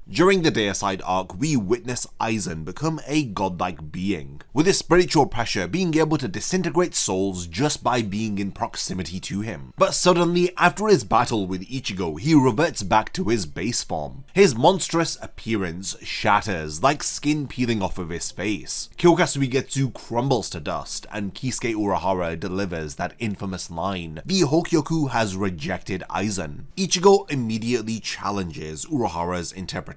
During the Deicide arc, we witness Aizen become a godlike being, with his spiritual pressure being able to disintegrate souls just by being in proximity to him. But suddenly, after his battle with Ichigo, he reverts back to his base form. His monstrous appearance shatters like skin peeling off of his face. Kyokasui Getsu crumbles to dust, and Kisuke Urahara delivers that infamous line, "The Hogyoku has rejected Aizen." Ichigo immediately challenges Urahara's interpretation.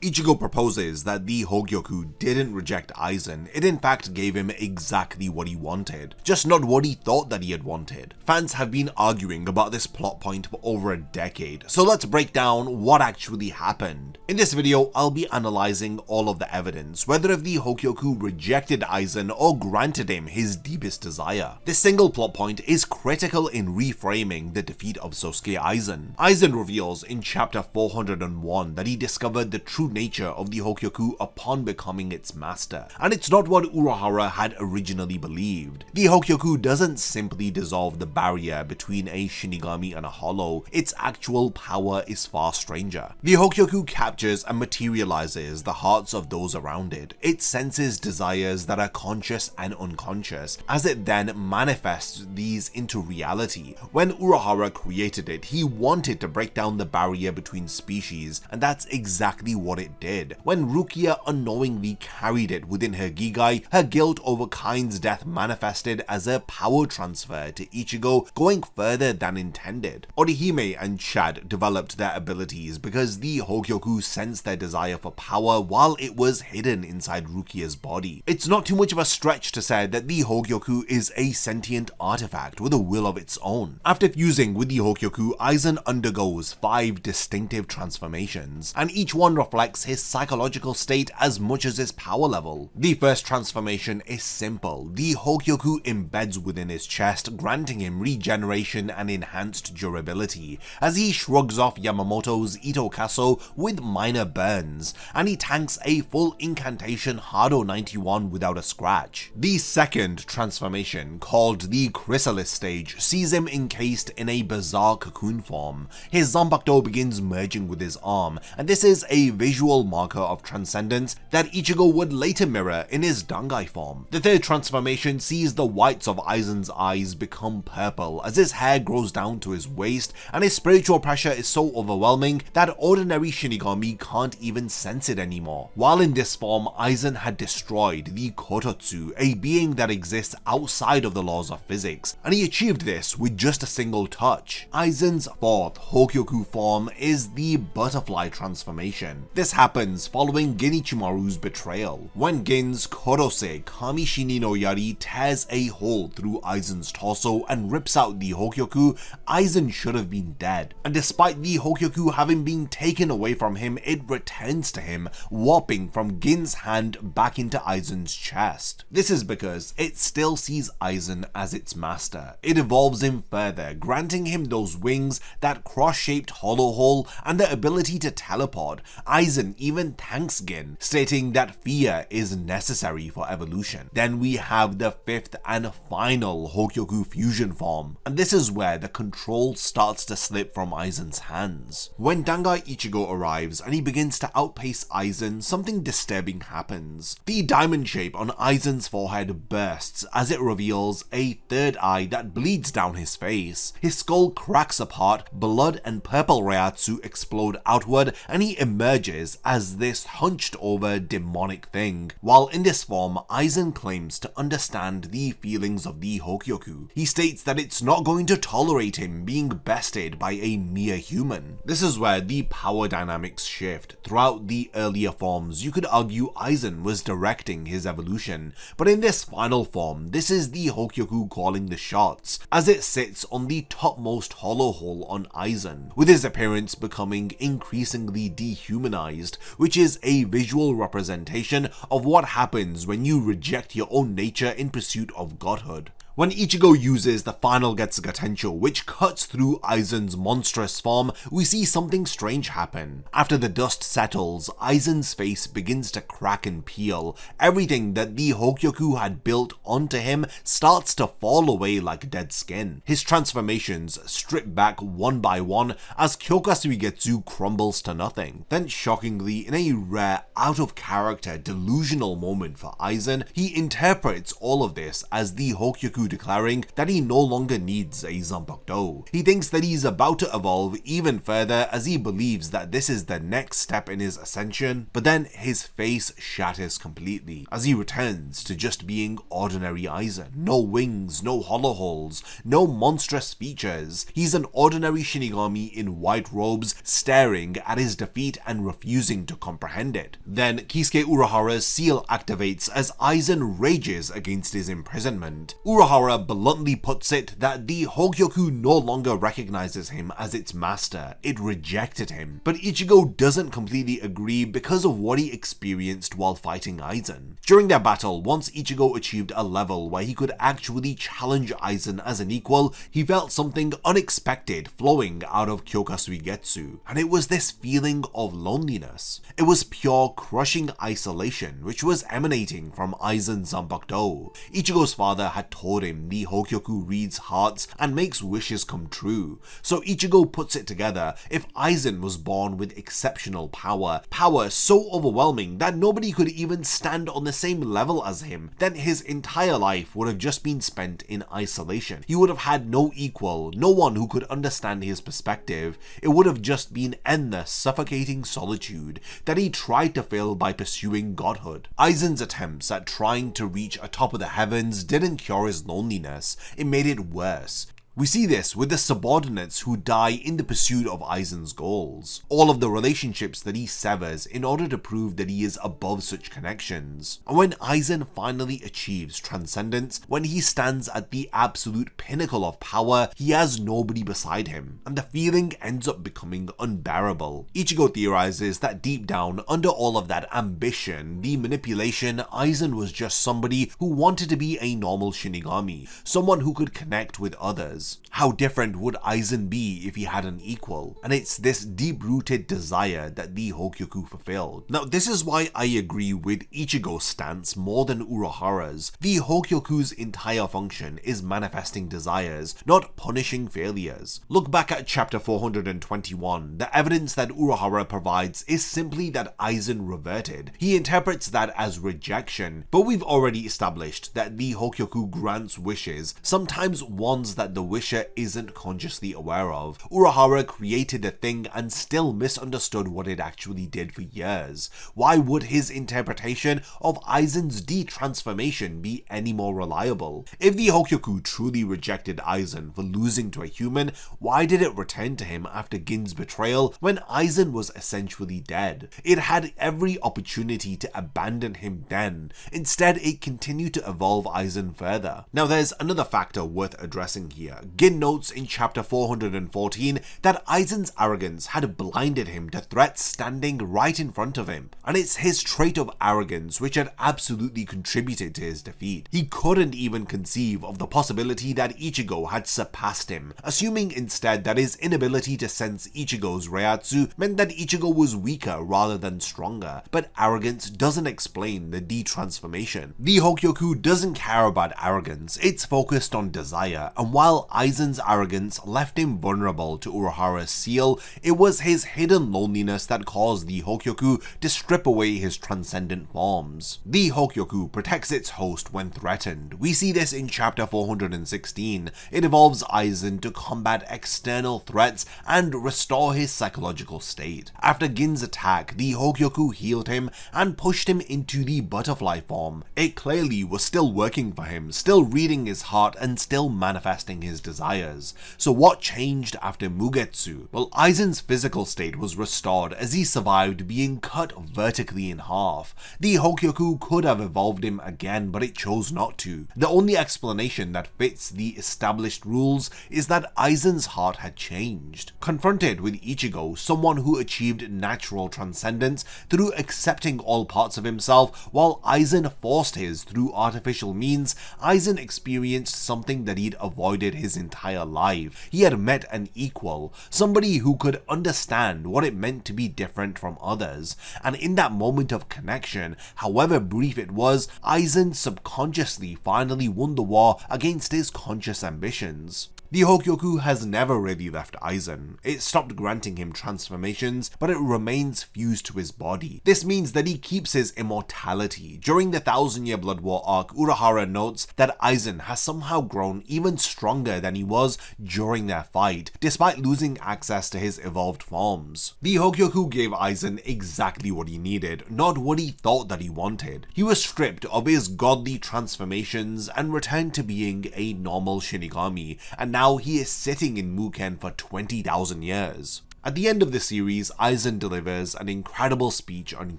Ichigo proposes that the Hogyoku didn't reject Aizen, it in fact gave him exactly what he wanted, just not what he thought that he had wanted. Fans have been arguing about this plot point for over a decade, so let's break down what actually happened. In this video, I'll be analyzing all of the evidence, whether if the Hogyoku rejected Aizen or granted him his deepest desire. This single plot point is critical in reframing the defeat of Sosuke Aizen. Aizen reveals in chapter 401 that he discovered the true nature of the Hogyoku upon becoming its master, and it's not what Urahara had originally believed. The Hogyoku doesn't simply dissolve the barrier between a Shinigami and a Hollow, its actual power is far stranger. The Hogyoku captures and materializes the hearts of those around it. It senses desires that are conscious and unconscious, as it then manifests these into reality. When Urahara created it, he wanted to break down the barrier between species, and that's exactly what it did. When Rukia unknowingly carried it within her Gigai, her guilt over Kain's death manifested as a power transfer to Ichigo, going further than intended. Orihime and Chad developed their abilities because the Hogyoku sensed their desire for power while it was hidden inside Rukia's body. It's not too much of a stretch to say that the Hogyoku is a sentient artifact with a will of its own. After fusing with the Hogyoku, Aizen undergoes 5 distinctive transformations, and each one reflects his psychological state as much as his power level. The first transformation is simple. The Hogyoku embeds within his chest, granting him regeneration and enhanced durability, as he shrugs off Yamamoto's Itokaso with minor burns, and he tanks a full incantation Hado 91 without a scratch. The second transformation, called the Chrysalis stage, sees him encased in a bizarre cocoon form. His Zanpakuto begins merging with his arm, and this is a visual marker of transcendence that Ichigo would later mirror in his Dangai form. The third transformation sees the whites of Aizen's eyes become purple as his hair grows down to his waist, and his spiritual pressure is so overwhelming that ordinary Shinigami can't even sense it anymore. While in this form, Aizen had destroyed the Kototsu, a being that exists outside of the laws of physics, and he achieved this with just a single touch. Aizen's fourth Hogyoku form is the butterfly transformation. This happens following Genichimaru's betrayal. When Gin's Korose Kamishini no Yari tears a hole through Aizen's torso and rips out the Hogyoku, Aizen should have been dead. And despite the Hogyoku having been taken away from him, it returns to him, warping from Gin's hand back into Aizen's chest. This is because it still sees Aizen as its master. It evolves him further, granting him those wings, that cross-shaped hollow hole, and the ability to teleport. Aizen even thanks Gin, stating that fear is necessary for evolution. Then we have the fifth and final Hogyoku fusion form, and this is where the control starts to slip from Aizen's hands. When Dangai Ichigo arrives and he begins to outpace Aizen, something disturbing happens. The diamond shape on Aizen's forehead bursts as it reveals a third eye that bleeds down his face. His skull cracks apart, blood and purple Reiatsu explode outward, and he emerges as this hunched over demonic thing. While in this form, Aizen claims to understand the feelings of the Hogyoku. He states that it's not going to tolerate him being bested by a mere human. This is where the power dynamics shift. Throughout the earlier forms, you could argue Aizen was directing his evolution, but in this final form, this is the Hogyoku calling the shots, as it sits on the topmost hollow hole on Aizen, with his appearance becoming increasingly dehumanized, which is a visual representation of what happens when you reject your own nature in pursuit of godhood. When Ichigo uses the final Getsuga Tensho, which cuts through Aizen's monstrous form, we see something strange happen. After the dust settles, Aizen's face begins to crack and peel. Everything that the Hogyoku had built onto him starts to fall away like dead skin. His transformations strip back one by one as Kyokasuigetsu crumbles to nothing. Then shockingly, in a rare, out-of-character, delusional moment for Aizen, he interprets all of this as the Hogyoku declaring that he no longer needs a Zanpakuto. He thinks that he's about to evolve even further as he believes that this is the next step in his ascension, but then his face shatters completely as he returns to just being ordinary Aizen. No wings, no hollow holes, no monstrous features. He's an ordinary Shinigami in white robes staring at his defeat and refusing to comprehend it. Then Kisuke Urahara's seal activates as Aizen rages against his imprisonment. Urahara bluntly puts it that the Hogyoku no longer recognizes him as its master, it rejected him. But Ichigo doesn't completely agree because of what he experienced while fighting Aizen. During their battle, once Ichigo achieved a level where he could actually challenge Aizen as an equal, he felt something unexpected flowing out of Kyokasuigetsu, and it was this feeling of loneliness. It was pure crushing isolation which was emanating from Aizen's Zanpakuto. Ichigo's father had told him the Hogyoku reads hearts and makes wishes come true, so Ichigo puts it together. If Aizen was born with exceptional power so overwhelming that nobody could even stand on the same level as him, then his entire life would have just been spent in isolation. He would have had no equal, no one who could understand his perspective. It would have just been endless, suffocating solitude that he tried to fill by pursuing godhood. Aizen's attempts at trying to reach atop of the heavens didn't cure his loneliness, it made it worse. We see this with the subordinates who die in the pursuit of Aizen's goals. All of the relationships that he severs in order to prove that he is above such connections. And when Aizen finally achieves transcendence, when he stands at the absolute pinnacle of power, he has nobody beside him, and the feeling ends up becoming unbearable. Ichigo theorizes that deep down, under all of that ambition, the manipulation, Aizen was just somebody who wanted to be a normal Shinigami, someone who could connect with others. How different would Aizen be if he had an equal? And it's this deep-rooted desire that the Hogyoku fulfilled. Now, this is why I agree with Ichigo's stance more than Urahara's. The Hogyoku's entire function is manifesting desires, not punishing failures. Look back at chapter 421. The evidence that Urahara provides is simply that Aizen reverted. He interprets that as rejection, but we've already established that the Hogyoku grants wishes, sometimes ones that the wisher isn't consciously aware of. Urahara created a thing and still misunderstood what it actually did for years. Why would his interpretation of Aizen's de-transformation be any more reliable? If the Hogyoku truly rejected Aizen for losing to a human, why did it return to him after Gin's betrayal when Aizen was essentially dead? It had every opportunity to abandon him then. Instead, it continued to evolve Aizen further. Now, there's another factor worth addressing here. Gin notes in chapter 414 that Aizen's arrogance had blinded him to threats standing right in front of him, and it's his trait of arrogance which had absolutely contributed to his defeat. He couldn't even conceive of the possibility that Ichigo had surpassed him, assuming instead that his inability to sense Ichigo's Reiatsu meant that Ichigo was weaker rather than stronger, but arrogance doesn't explain the de-transformation. The Hogyoku doesn't care about arrogance, it's focused on desire, and while Aizen's arrogance left him vulnerable to Urahara's seal, it was his hidden loneliness that caused the Hogyoku to strip away his transcendent forms. The Hogyoku protects its host when threatened. We see this in chapter 416. It evolves Aizen to combat external threats and restore his psychological state. After Gin's attack, the Hogyoku healed him and pushed him into the butterfly form. It clearly was still working for him, still reading his heart and still manifesting his his desires. So what changed after Mugetsu? Well, Aizen's physical state was restored as he survived being cut vertically in half. The Hogyoku could have evolved him again, but it chose not to. The only explanation that fits the established rules is that Aizen's heart had changed. Confronted with Ichigo, someone who achieved natural transcendence through accepting all parts of himself, while Aizen forced his through artificial means, Aizen experienced something that he'd avoided his entire life. He had met an equal, somebody who could understand what it meant to be different from others, and in that moment of connection, however brief it was, Aizen subconsciously finally won the war against his conscious ambitions. The Hogyoku has never really left Aizen. It stopped granting him transformations, but it remains fused to his body. This means that he keeps his immortality. During the 1000-Year Blood War arc, Urahara notes that Aizen has somehow grown even stronger than he was during their fight, despite losing access to his evolved forms. The Hogyoku gave Aizen exactly what he needed, not what he thought that he wanted. He was stripped of his godly transformations and returned to being a normal Shinigami, and now he is sitting in Muken for 20,000 years. At the end of the series, Aizen delivers an incredible speech on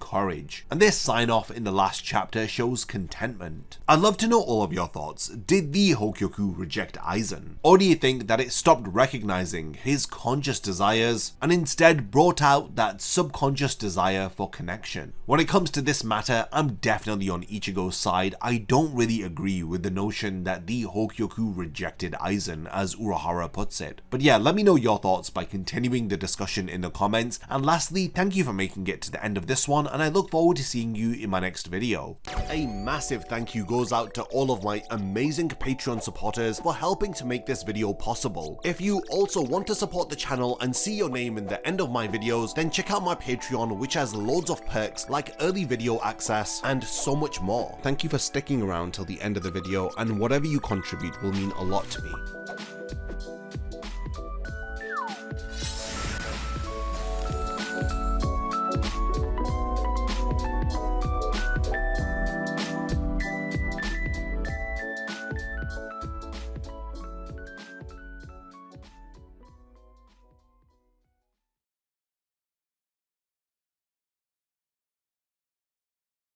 courage, and this sign-off in the last chapter shows contentment. I'd love to know all of your thoughts. Did the Hogyoku reject Aizen? Or do you think that it stopped recognizing his conscious desires and instead brought out that subconscious desire for connection? When it comes to this matter, I'm definitely on Ichigo's side. I don't really agree with the notion that the Hogyoku rejected Aizen, as Urahara puts it. But yeah, let me know your thoughts by continuing the discussion in the comments, and lastly, thank you for making it to the end of this one, and I look forward to seeing you in my next video. A massive thank you goes out to all of my amazing Patreon supporters for helping to make this video possible. If you also want to support the channel and see your name in the end of my videos, then check out my Patreon, which has loads of perks like early video access and so much more. Thank you for sticking around till the end of the video, and whatever you contribute will mean a lot to me.